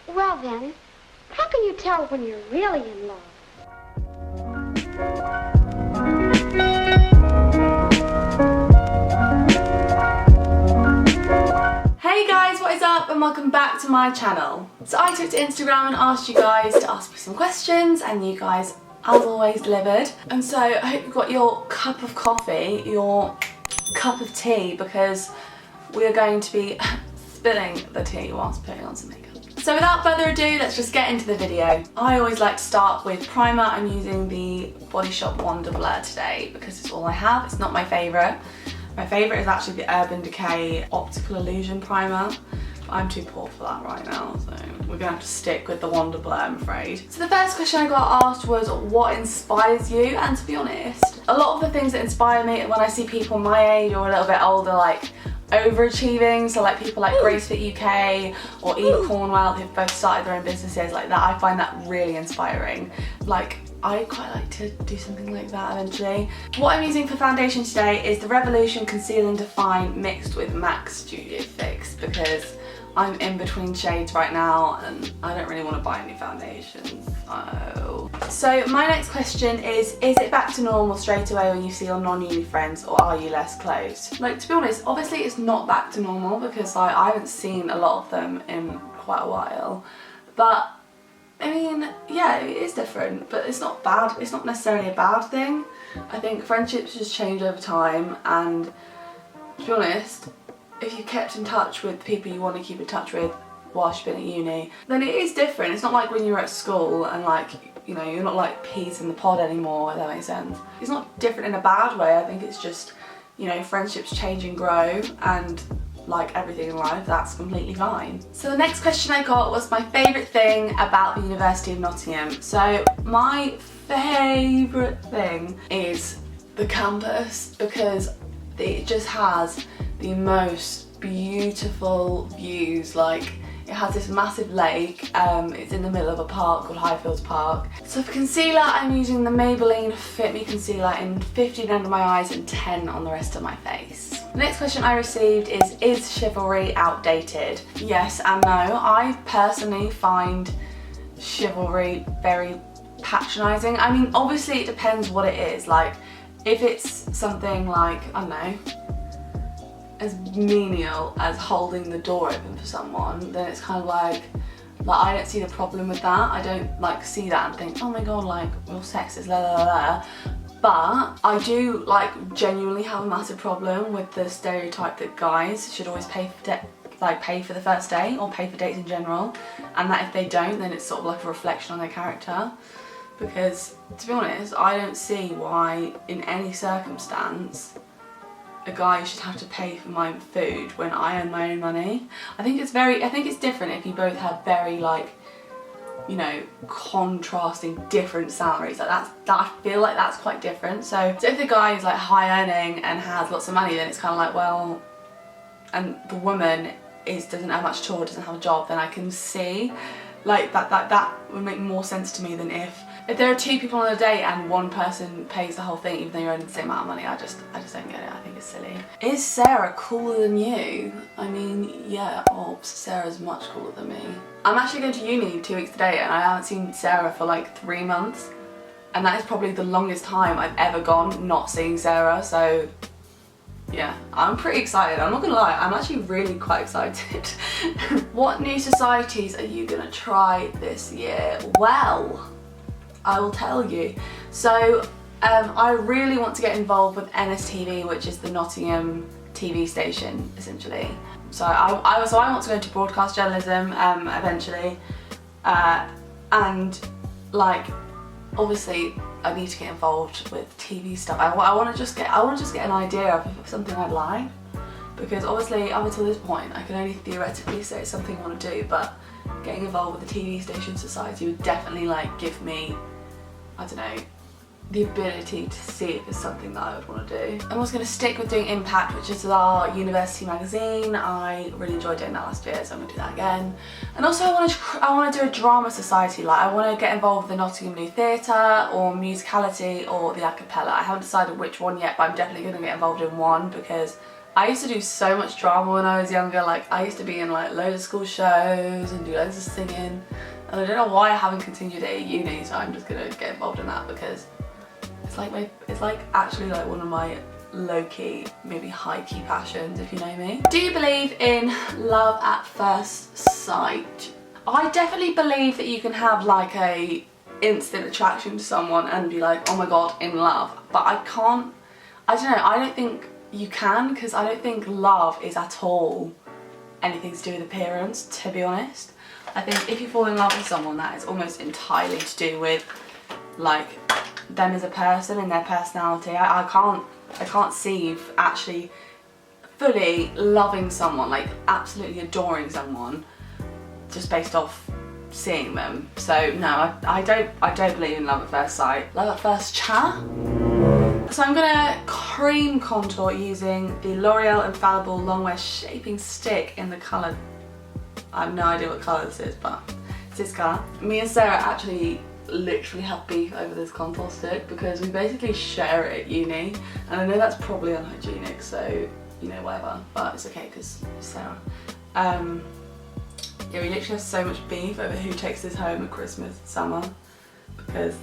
Well then, how can you tell when you're really in love? Hey guys, what is up and welcome back to my channel. So I took to Instagram and asked you guys to ask me some questions and you guys as always delivered. And so I hope you've got your cup of coffee, your cup of tea, because we are going to be spilling the tea whilst putting on some makeup. So without further ado, let's just get into the video. I always like to start with primer. I'm using the Body Shop Wonder Blur today because it's all I have. It's not my favourite. My favourite is actually the Urban Decay Optical Illusion Primer. I'm too poor for that right now, so we're gonna have to stick with the Wonder Blur, I'm afraid. So the first question I got asked was, what inspires you? And to be honest, a lot of the things that inspire me when I see people my age or a little bit older, like overachieving, so like people like Grace Fit UK or Eve Cornwell, who've both started their own businesses like that, I find that really inspiring. Like, I quite like to do something like that eventually. What I'm using for foundation today is the Revolution Conceal and Define mixed with MAC Studio Fix because I'm in between shades right now and I don't really want to buy any foundations. Oh. So my next question is it back to normal straight away when you see your non-uni friends, or are you less close? Like, to be honest, obviously it's not back to normal because like I haven't seen a lot of them in quite a while, but I mean, yeah, it is different, but it's not bad. It's not necessarily a bad thing. I think friendships just change over time, and to be honest, if you kept in touch with people you want to keep in touch with whilst you've been at uni, then it is different. It's not like when you're at school and like, you know, you're not like peas in the pod anymore, if that makes sense. It's not different in a bad way. I think it's just, you know, friendships change and grow, and like everything in life, that's completely fine. So the next question I got was my favourite thing about the University of Nottingham. So my favourite thing is the campus because it just has the most beautiful views. Like, it has this massive lake, it's in the middle of a park called Highfields Park. So for concealer, I'm using the Maybelline Fit Me Concealer in 15 under my eyes and 10 on the rest of my face. The next question I received is chivalry outdated? Yes and no. I personally find chivalry very patronising. I mean, obviously it depends what it is. Like, if it's something like, I don't know, as menial as holding the door open for someone, then it's kind of like I don't see the problem with that. I don't like see that and think, oh my god, like, you're sexist, la la la. But I do like genuinely have a massive problem with the stereotype that guys should always pay for the first date or pay for dates in general, and that if they don't, then it's sort of like a reflection on their character. Because to be honest, I don't see why in any circumstance a guy should have to pay for my food when I earn my own money. I think it's different if you both have very, like, you know, contrasting different salaries. Like I feel like that's quite different. So if the guy is like high earning and has lots of money, then it's kind of like, well, and the woman doesn't have much chore, doesn't have a job, then I can see like that would make more sense to me than if there are two people on a date and one person pays the whole thing even though you're earning the same amount of money. I just don't get it. I think it's silly. Is Sarah cooler than you? I mean, yeah, Sarah's much cooler than me. I'm actually going to uni 2 weeks today and I haven't seen Sarah for like 3 months, and that is probably the longest time I've ever gone not seeing Sarah, so yeah, I'm pretty excited. I'm not gonna lie, I'm actually really quite excited. What new societies are you gonna try this year? Well, I will tell you. So I really want to get involved with NSTV, which is the Nottingham TV station, essentially. So I want to go into broadcast journalism eventually, and like, obviously I need to get involved with TV stuff. I want to just get an idea of something I'd like, because obviously up until this point I can only theoretically say it's something I want to do, but getting involved with the TV station society would definitely like give me, I don't know, the ability to see if it's something that I would want to do. I'm also going to stick with doing Impact, which is our university magazine. I really enjoyed doing that last year, so I'm going to do that again. And also I want to do a drama society. Like, I want to get involved with the Nottingham New Theatre or Musicality or the a cappella. I haven't decided which one yet, but I'm definitely going to get involved in one because I used to do so much drama when I was younger. Like I used to be in like loads of school shows and do loads of singing, and I don't know why I haven't continued it at uni, so I'm just gonna get involved in that because it's like actually like one of my low-key, maybe high-key passions, if you know me. Do you believe in love at first sight? I definitely believe that you can have like a instant attraction to someone and be like, oh my god, in love, but I don't know, I don't think you can, because I don't think love is at all anything to do with appearance, to be honest. I think if you fall in love with someone, that is almost entirely to do with like them as a person and their personality. I can't see you actually fully loving someone, like absolutely adoring someone, just based off seeing them. So no, I don't believe in love at first sight. Love at first chat. So I'm gonna cream contour using the L'Oreal Infallible Longwear Shaping Stick in the colour. I have no idea what colour this is, but it's this colour. Me and Sarah actually literally have beef over this contour stick because we basically share it at uni, and I know that's probably unhygienic, so you know, whatever, but it's okay because it's Sarah. Yeah, we literally have so much beef over who takes this home at Christmas and summer because,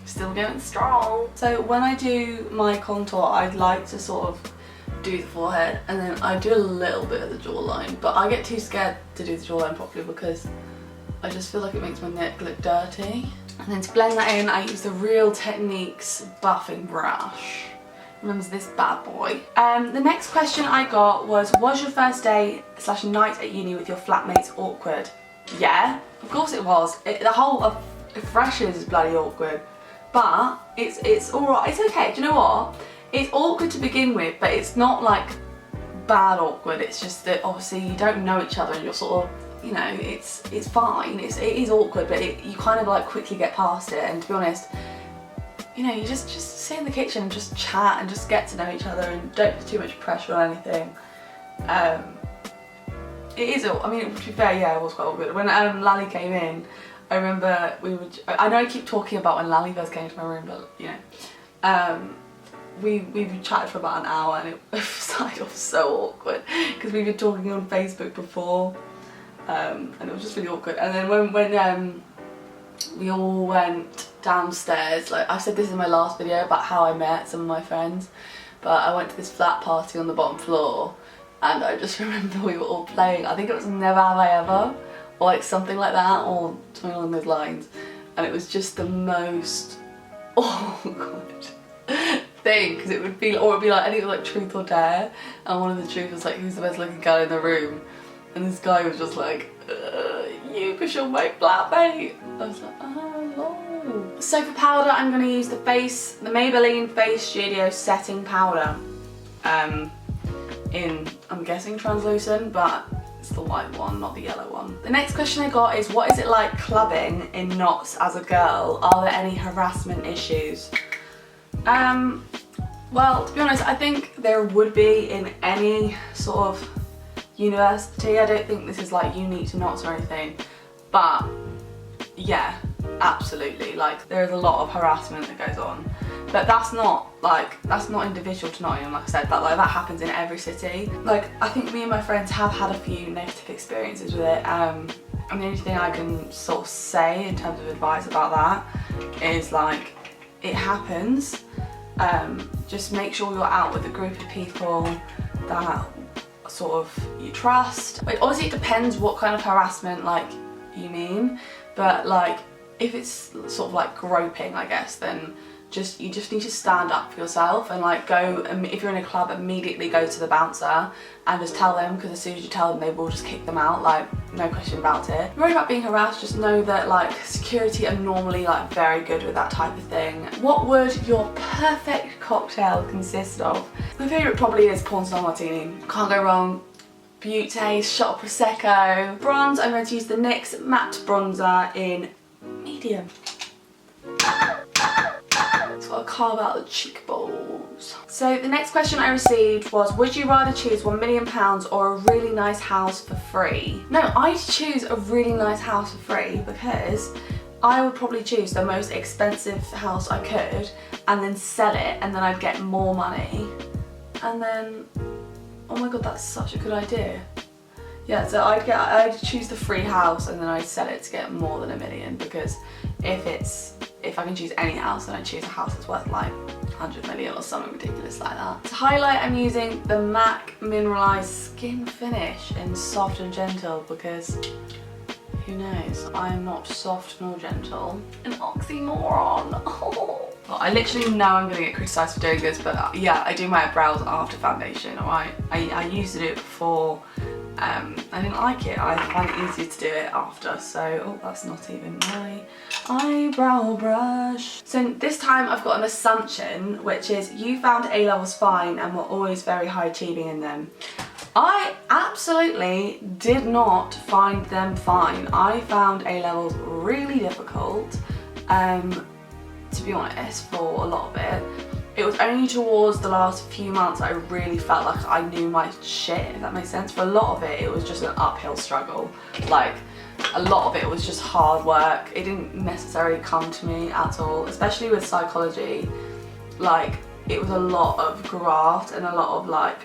still going strong. So when I do my contour, I'd like to sort of do the forehead and then I do a little bit of the jawline, but I get too scared to do the jawline properly because I just feel like it makes my neck look dirty. And then to blend that in, I use the Real Techniques buffing brush. Remember this bad boy. The next question I got was your first day / night at uni with your flatmates awkward? Yeah, of course it was. The whole of freshers is bloody awkward, but it's alright, it's okay. Do you know what? It's awkward to begin with, but it's not like bad awkward. It's just that obviously you don't know each other and you're sort of, you know, it's fine. It is awkward, but you kind of like quickly get past it. And to be honest, you know, you just sit in the kitchen and just chat and just get to know each other and don't put too much pressure on anything. It is, I mean, to be fair, yeah, it was quite awkward. When Lally came in, I remember I know I keep talking about when Lally first came to my room, but you know, we chatted for about an hour and it started off so awkward because we've been talking on Facebook before, and it was just really awkward. And then when we all went downstairs, like I said this in my last video about how I met some of my friends, but I went to this flat party on the bottom floor and I just remember we were all playing, I think it was Never Have I Ever, or like something like that, or something along those lines, and it was just the most awkward thing because it would be, or it'd be like, I think it was like Truth or Dare, and one of the truth was like, who's the best looking guy in the room, and this guy was just like, you, because you're my flatmate. I was like, oh lol. So for powder, I'm going to use the Maybelline Face Studio Setting Powder in, I'm guessing translucent, but it's the white one, not the yellow one. The next question I got is, what is it like clubbing in knots as a girl? Are there any harassment issues? Well, to be honest, I think there would be in any sort of university. I don't think this is like unique to knots or anything, but yeah, absolutely, like there is a lot of harassment that goes on, but that's not individual to Nottingham. Like I said, that happens in every city. Like I think me and my friends have had a few negative experiences with it, and the only thing I can sort of say in terms of advice about that is like, it happens. Just make sure you're out with a group of people that sort of you trust. Like, obviously it depends what kind of harassment like you mean, but like if it's sort of like groping, I guess, then you just need to stand up for yourself and like go, if you're in a club, immediately go to the bouncer and just tell them, because as soon as you tell them, they will just kick them out, like no question about it. If you're worried about being harassed, just know that like security are normally like very good with that type of thing. What would your perfect cocktail consist of? My favourite probably is porn star martini. Can't go wrong. Beauty, shot of Prosecco. Bronze, I'm going to use the NYX matte bronzer in medium. It's got to carve out the cheekbones. So the next question I received was, would you rather choose £1 million or a really nice house for free? No, I'd choose a really nice house for free because I would probably choose the most expensive house I could and then sell it, and then I'd get more money. And then, oh my god, that's such a good idea. Yeah, so I'd choose the free house and then I'd sell it to get more than $1 million, because if I can choose any house, then I'd choose a house that's worth like 100 million or something ridiculous like that. To highlight, I'm using the MAC Mineralized Skin Finish in Soft and Gentle, because who knows, I am not soft nor gentle. An oxymoron. Oh. Well, I literally know I'm gonna get criticised for doing this, but yeah, I do my brows after foundation, alright? I used to do it before. I didn't like it. I find it easier to do it after, so, oh, that's not even my eyebrow brush. So this time I've got an assumption, which is you found A-levels fine and were always very high achieving in them. I absolutely did not find them fine. I found A-levels really difficult, to be honest, for a lot of it. It was only towards the last few months I really felt like I knew my shit, if that makes sense. For a lot of it, it was just an uphill struggle. Like, a lot of it was just hard work. It didn't necessarily come to me at all, especially with psychology. Like, it was a lot of graft and a lot of like,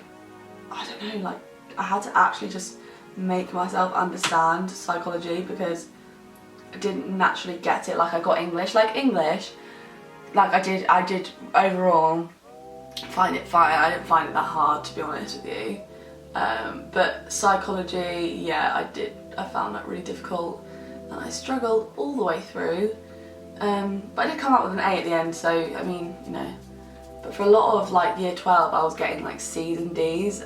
I don't know, like, I had to actually just make myself understand psychology, because I didn't naturally get it. Like, I got English, like I did overall find it fine. I didn't find it that hard, to be honest with you. But psychology, yeah, I found that really difficult and I struggled all the way through. But I did come up with an A at the end, so I mean, you know. But for a lot of like year 12 I was getting like C's and D's,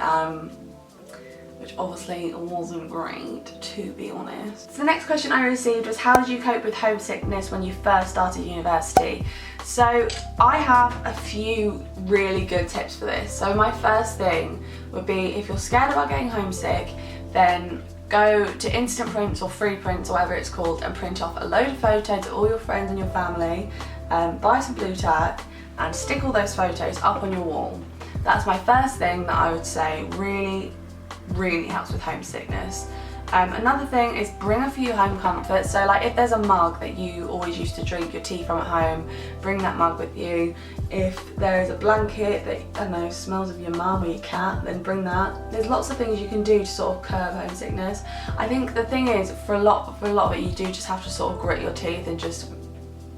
which obviously wasn't great, to be honest. So the next question I received was, how did you cope with homesickness when you first started university? So I have a few really good tips for this. So my first thing would be, if you're scared about getting homesick, then go to instant prints or free prints or whatever it's called and print off a load of photos of all your friends and your family, buy some blue tack and stick all those photos up on your wall. That's my first thing that I would say really helps with homesickness. Another thing is bring a few home comforts. So like if there's a mug that you always used to drink your tea from at home, bring that mug with you. If there is a blanket that, I don't know, smells of your mum or your cat, then bring that. There's lots of things you can do to sort of curb homesickness. I think the thing is, for a lot of it, you do just have to sort of grit your teeth and just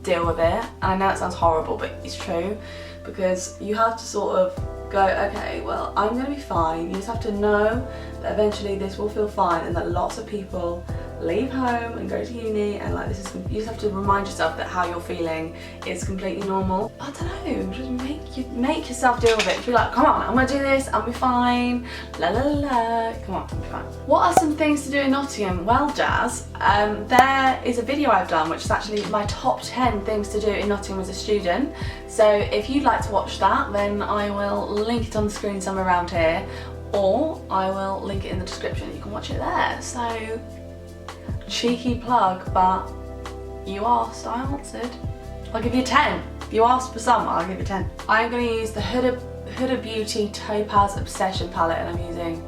deal with it. And I know it sounds horrible, but it's true, because you have to sort of go, okay, well, I'm gonna be fine. You just have to know that eventually this will feel fine, and that lots of people leave home and go to uni, and like this is, you just have to remind yourself that how you're feeling is completely normal. I don't know, just make yourself deal with it. Be like, come on, I'm gonna do this, I'll be fine, la la la, come on, I'll be fine. What are some things to do in Nottingham? Well, Jazz, there is a video I've done which is actually my top 10 things to do in Nottingham as a student. So if you'd like to watch that, then I will link it on the screen somewhere around here, or I will link it in the description. You can watch it there. So, cheeky plug, but you asked, I answered. I'll give you 10. If you asked for some, I'll give you 10. I'm going to use the Huda Beauty Topaz Obsession palette, and I'm using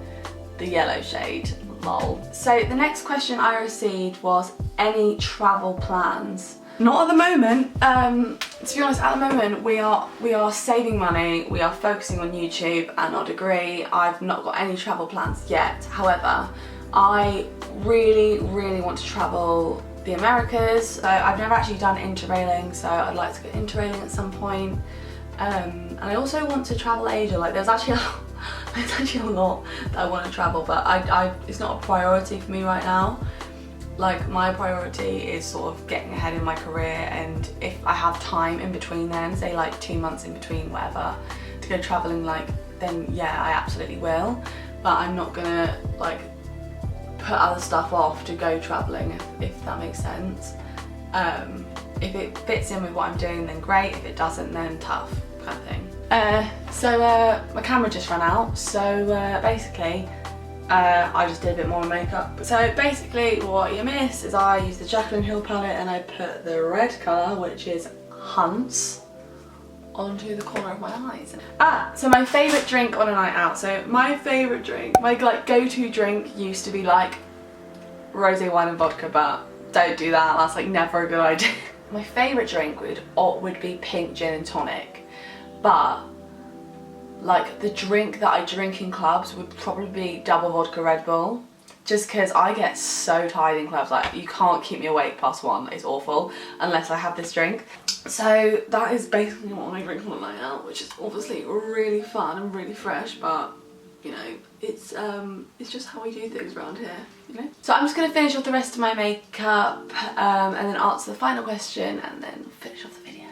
the yellow shade, lol. So the next question I received was, any travel plans? Not at the moment. To be honest, at the moment we are saving money, we are focusing on YouTube and our degree. I've not got any travel plans yet. However, I really want to travel the Americas. I've never actually done interrailing, so I'd like to go interrailing at some point. And I also want to travel Asia. Like there's actually a lot that I want to travel, but it's not a priority for me right now. Like my priority is sort of getting ahead in my career, and if I have time in between then, say like 2 months in between, whatever, to go travelling, like, then yeah, I absolutely will. But I'm not gonna like put other stuff off to go travelling, if that makes sense. If it fits in with what I'm doing, then great. If it doesn't, then tough, kind of thing. My camera just ran out, so basically I just did a bit more makeup. So basically what you miss is I used the Jaclyn Hill palette and I put the red colour, which is Hunts, onto the corner of my eyes. So my favourite drink on a night out. So my favourite drink, my like go-to drink used to be like rosé wine and vodka, but Don't do that, that's like never a good idea. My favourite drink would be pink gin and tonic, but like the drink that I drink in clubs would probably be double vodka Red Bull, just because I get so tired in clubs. Like, you can't keep me awake past 1, it's awful, unless I have this drink. So that is basically what I drink on a night out, which is obviously really fun and really fresh, but you know, it's just how we do things around here, you know? So I'm just going to finish off the rest of my makeup and then answer the final question and then finish off the video.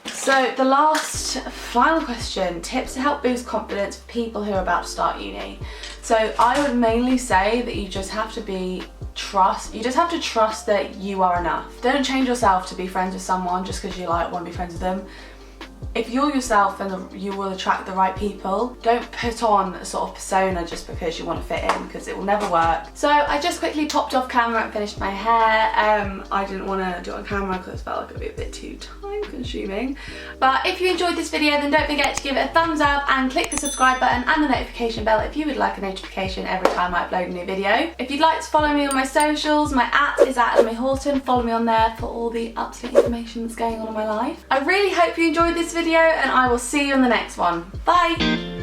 So the last final question, tips to help boost confidence for people who are about to start uni. So I would mainly say that you just have to trust that you are enough. Don't change yourself to be friends with someone just because you like want to be friends with them. If you're yourself, then you will attract the right people. Don't put on a sort of persona just because you want to fit in, because it will never work. So I just quickly popped off camera and finished my hair. I didn't want to do it on camera because it felt like it would be a bit too time consuming. But if you enjoyed this video, then don't forget to give it a thumbs up and click the subscribe button and the notification bell if you would like a notification every time I upload a new video. If you'd like to follow me on my socials, my @ is @Houghton. Follow me on there for all the up-to-date information that's going on in my life. I really hope you enjoyed this video and I will see you in the next one. Bye!